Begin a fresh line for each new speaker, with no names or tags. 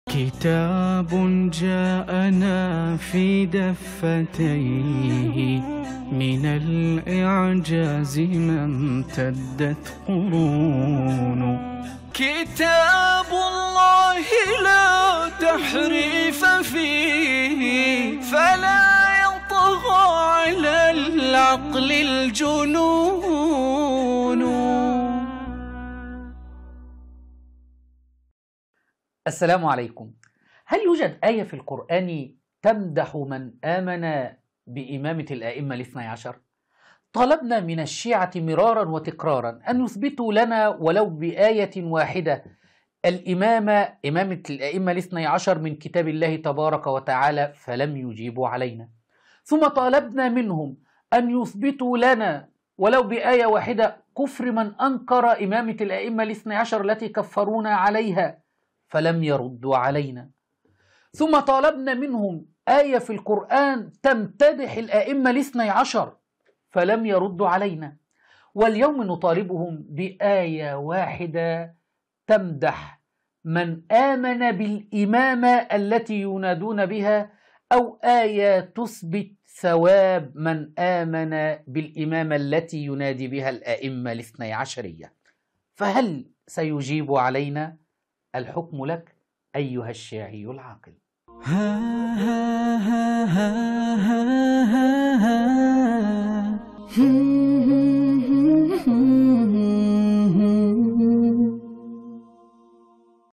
كتاب جاءنا في دفتيه من الإعجاز ما امتدت قرون. كتاب الله لا تحريف فيه فلا يطغى على العقل الجنون.
السلام عليكم. هل يوجد آية في القرآن تمدح من آمن بإمامة الآئمة الاثني عشر؟ طلبنا من الشيعة مرارا وتكرارا أن يثبتوا لنا ولو بآية واحدة إمامة الآئمة الاثني عشر من كتاب الله تبارك وتعالى، فلم يجيبوا علينا. ثم طالبنا منهم أن يثبتوا لنا ولو بآية واحدة كفر من أنكر إمامة الآئمة الاثني عشر التي كفرونا عليها، فلم يردوا علينا. ثم طالبنا منهم آية في القرآن تمتدح الآئمة الاثني عشر، فلم يردوا علينا. واليوم نطالبهم بآية واحدة تمدح من آمن بالإمامة التي ينادون بها، أو آية تثبت ثواب من آمن بالإمامة التي ينادي بها الآئمة الاثني عشرية. فهل سيجيب علينا؟ الحكم لك أيها الشيعي العاقل.